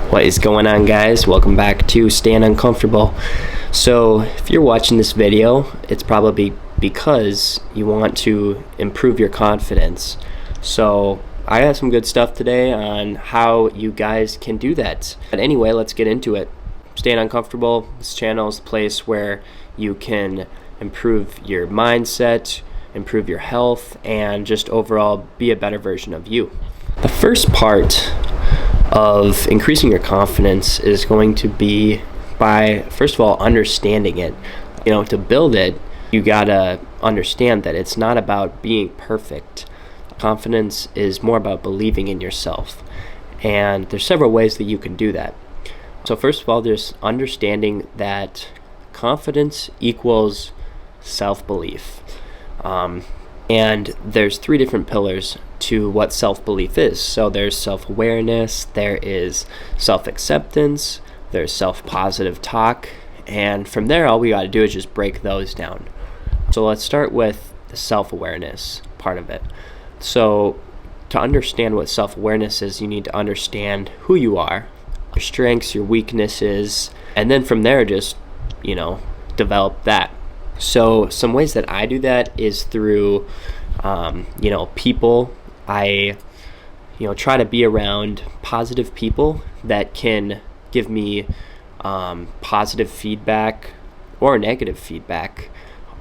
What is going on, guys? Welcome back to Staying Uncomfortable. So if you're watching this video, it's probably because you want to improve your confidence. So I got some good stuff today on how you guys can do that. But anyway, let's get into it. Staying Uncomfortable, this channel is the place where you can improve your mindset, improve your health, and just overall be a better version of you. The first part of increasing your confidence is going to be by, first of all, understanding it. To build it, you gotta understand that it's not about being perfect. Confidence is more about believing in yourself. And there's several ways that you can do that. So first of all, there's understanding that confidence equals self-belief. And there's three different pillars to what self-belief is. So there's self-awareness, there is self-acceptance, there's self-positive talk, and from there all we got to do is just break those down. So let's start with the self-awareness part of it. So to understand what self-awareness is, you need to understand who you are, your strengths, your weaknesses, and then from there just, develop that. So some ways that I do that is through, people. I, try to be around positive people that can give me positive feedback or negative feedback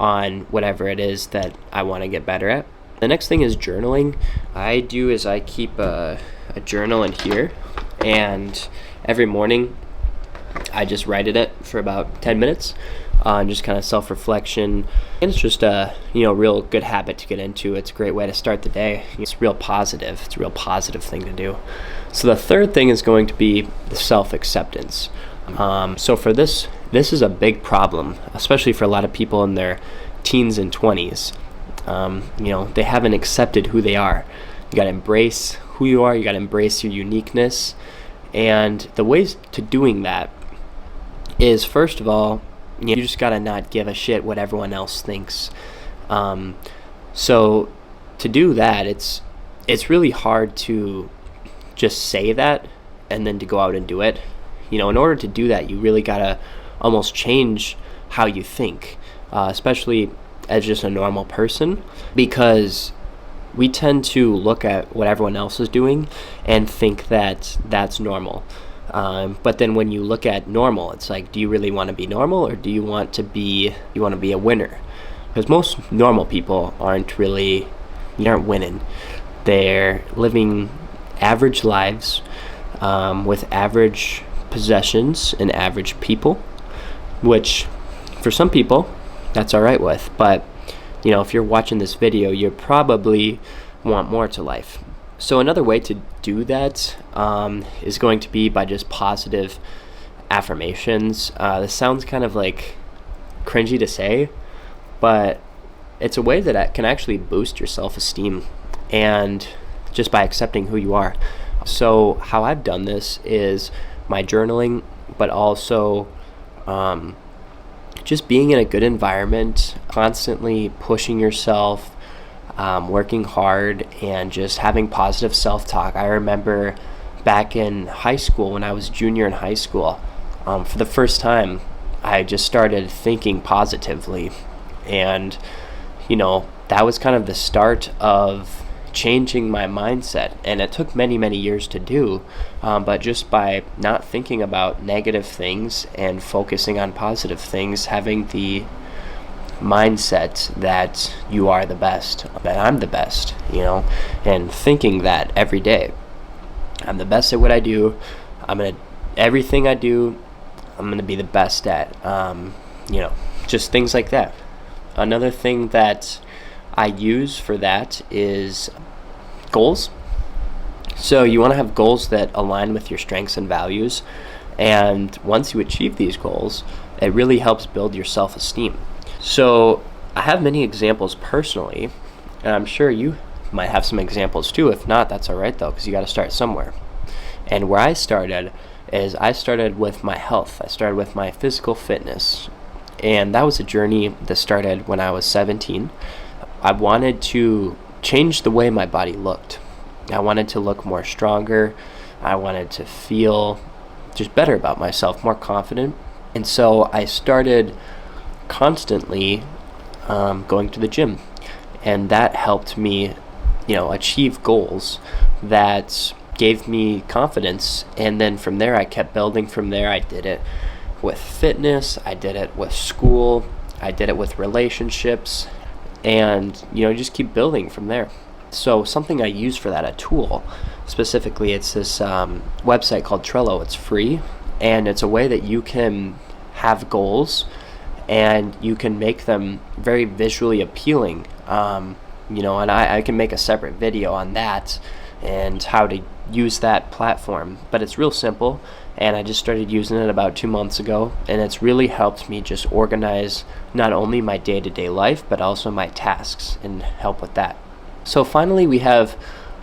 on whatever it is that I want to get better at. The next thing is journaling. I keep a journal in here, and every morning I just write in it for about 10 minutes. And just kind of self-reflection, and it's just a real good habit to get into. It's a great way to start the day. It's real positive. It's a real positive thing to do. So the third thing is going to be the self-acceptance. So for this is a big problem, especially for a lot of people in their teens and 20s. They haven't accepted who they are. You got to embrace who you are. You got to embrace your uniqueness. And the ways to doing that is, first of all, you just gotta not give a shit what everyone else thinks. So to do that, it's really hard to just say that and then to go out and do it. In order to do that, you really gotta almost change how you think, especially as just a normal person, because we tend to look at what everyone else is doing and think that that's normal. But then when you look at normal, it's like, do you really want to be normal, or do you want to be a winner? Because most normal people aren't winning. They're living average lives with average possessions and average people, which for some people that's all right with. But if you're watching this video, you probably want more to life. So another way to do that is going to be by just positive affirmations. This sounds kind of like cringy to say, but it's a way that can actually boost your self-esteem, and just by accepting who you are. So how I've done this is my journaling, but also just being in a good environment, constantly pushing yourself, working hard, and just having positive self-talk. I remember back in high school, when I was junior in high school, for the first time, I just started thinking positively. And, that was kind of the start of changing my mindset. And it took many, many years to do. But just by not thinking about negative things and focusing on positive things, having the mindset that you are the best, that I'm the best, and thinking that every day I'm the best at what I do. Everything I do, I'm gonna be the best at. Just things like that. Another thing that I use for that is goals. So you want to have goals that align with your strengths and values, and once you achieve these goals, it really helps build your self-esteem. So I have many examples personally, and I'm sure you might have some examples too. If not, that's all right though, because you got to start somewhere. And where I started with my health. I started with my physical fitness, and that was a journey that started when I was 17. I wanted to change the way my body looked. I wanted to look more stronger. I wanted to feel just better about myself, more confident. And so I started constantly going to the gym, and that helped me, achieve goals that gave me confidence. And then from there, I kept building from there. I did it with fitness, I did it with school, I did it with relationships, and just keep building from there. So something I use for that, a tool specifically, it's this website called Trello. It's free, and it's a way that you can have goals and you can make them very visually appealing. And I can make a separate video on that and how to use that platform, but it's real simple, and I just started using it about 2 months ago, and it's really helped me just organize not only my day-to-day life but also my tasks and help with that. So finally, we have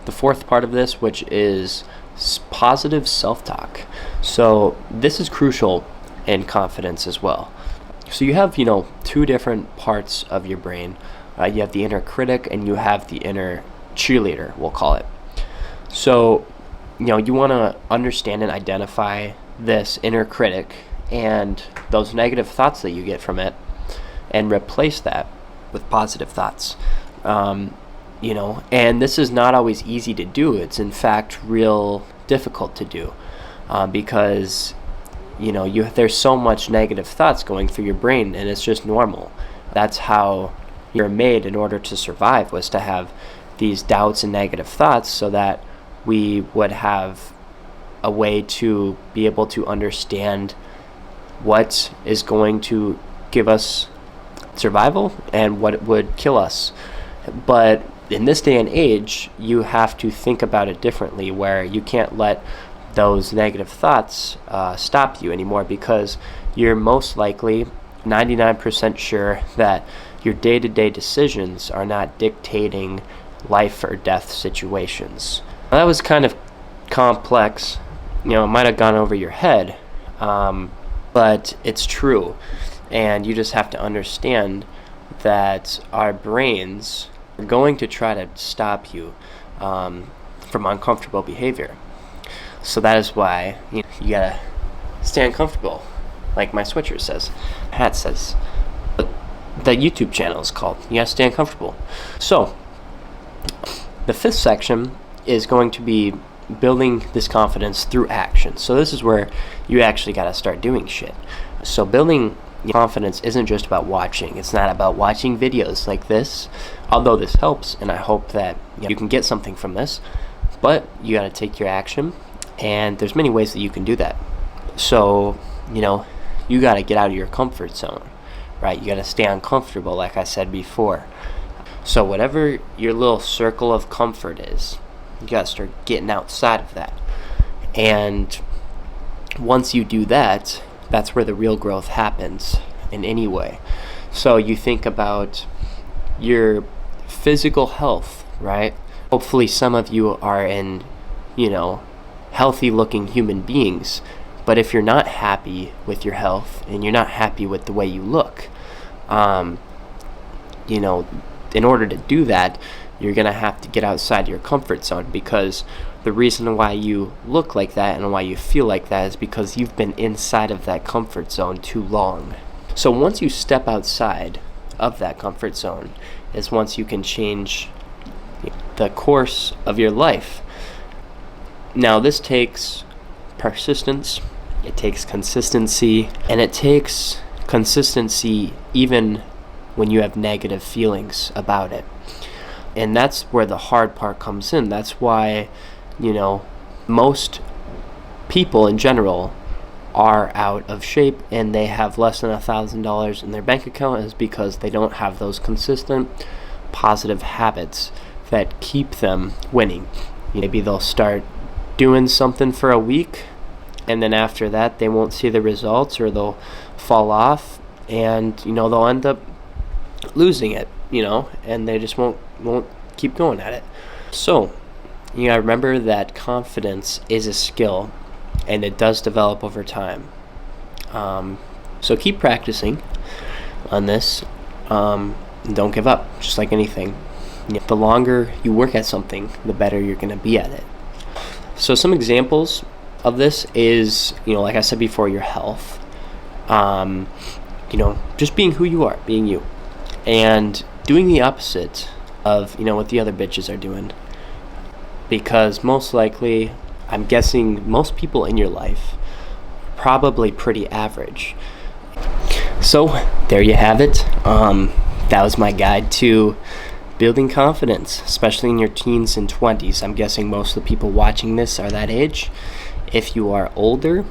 the fourth part of this, which is positive self-talk. So this is crucial in confidence as well. So you have, two different parts of your brain. You have the inner critic and you have the inner cheerleader, we'll call it. So, you want to understand and identify this inner critic and those negative thoughts that you get from it, and replace that with positive thoughts. And this is not always easy to do. It's in fact real difficult to do, because there's so much negative thoughts going through your brain, and it's just normal. That's how you're made in order to survive, was to have these doubts and negative thoughts, so that we would have a way to be able to understand what is going to give us survival and what would kill us. But in this day and age, you have to think about it differently, where you can't let those negative thoughts stop you anymore, because you're most likely 99% sure that your day-to-day decisions are not dictating life or death situations. Now, that was kind of complex. It might have gone over your head, but it's true. And you just have to understand that our brains are going to try to stop you from uncomfortable behavior. So that is why you gotta stay uncomfortable, like my sweatshirt says, hat says. The YouTube channel is called You Gotta Stay Uncomfortable. So the fifth section is going to be building this confidence through action. So this is where you actually got to start doing shit. So building confidence isn't just about watching. It's not about watching videos like this, although this helps, and I hope that you can get something from this. But you got to take your action, and there's many ways that you can do that. So you got to get out of your comfort zone, right? You got to stay uncomfortable, like I said before. So whatever your little circle of comfort is, you got to start getting outside of that. And once you do that, that's where the real growth happens in any way. So you think about your physical health, right? Hopefully some of you are in, healthy looking human beings. But if you're not happy with your health and you're not happy with the way you look, in order to do that, you're going to have to get outside your comfort zone, because the reason why you look like that and why you feel like that is because you've been inside of that comfort zone too long. So once you step outside of that comfort zone is once you can change the course of your life. Now this takes persistence, it takes consistency, and it takes consistency even when you have negative feelings about it. And that's where the hard part comes in. That's why, most people in general are out of shape and they have less than $1,000 in their bank account, is because they don't have those consistent positive habits that keep them winning. Maybe they'll start doing something for a week, and then after that they won't see the results, or they'll fall off, and they'll end up losing it, and they just won't keep going at it. So you gotta remember that confidence is a skill, and it does develop over time. So keep practicing on this. And don't give up, just like anything. The longer you work at something, the better you're gonna be at it. So some examples of this is, like I said before, your health. Just being who you are, being you, and doing the opposite of, what the other bitches are doing. Because most likely, I'm guessing most people in your life probably pretty average. So there you have it. That was my guide to building confidence, especially in your teens and 20s. I'm guessing most of the people watching this are that age. If you are older,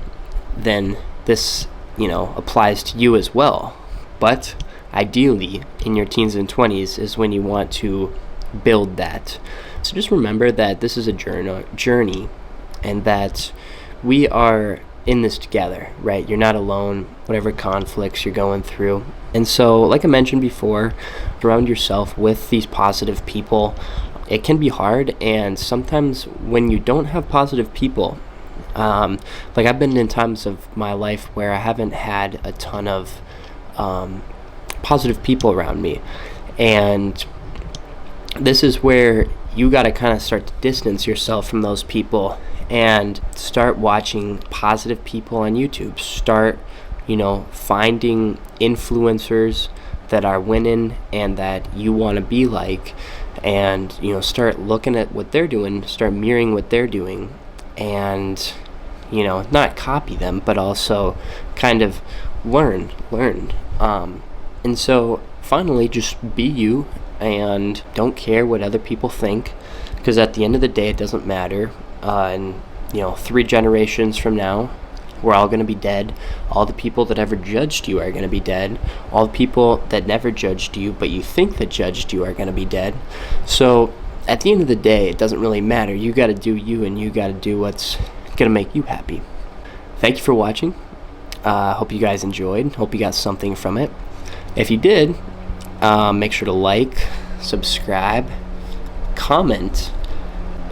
then this, applies to you as well. But ideally, in your teens and 20s is when you want to build that. So just remember that this is a journey, and that we are in this together, right? You're not alone, whatever conflicts you're going through. And so, like I mentioned before, surround yourself with these positive people. It can be hard, and sometimes when you don't have positive people, like I've been in times of my life where I haven't had a ton of positive people around me, and this is where you got to kind of start to distance yourself from those people and start watching positive people on YouTube. Start, finding influencers that are winning and that you want to be like, and, start looking at what they're doing, start mirroring what they're doing, and, not copy them, but also kind of learn. And so finally, just be you and don't care what other people think, because at the end of the day, it doesn't matter. And 3 generations from now, we're all going to be dead. All the people that ever judged you are going to be dead. All the people that never judged you but you think that judged you are going to be dead. So at the end of the day, it doesn't really matter. You got to do you, and you got to do what's going to make you happy. Thank you for watching. Hope you guys enjoyed. Hope you got something from it. If you did, make sure to like, subscribe, comment.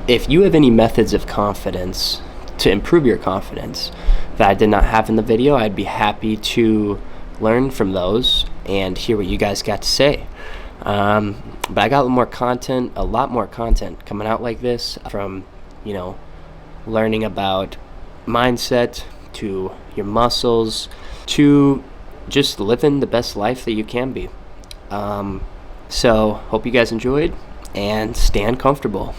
If you have any methods of confidence to improve your confidence that I did not have in the video, I'd be happy to learn from those and hear what you guys got to say. But I got a lot more content coming out like this, from, learning about mindset, to your muscles, to just living the best life that you can be. So hope you guys enjoyed, and stay uncomfortable.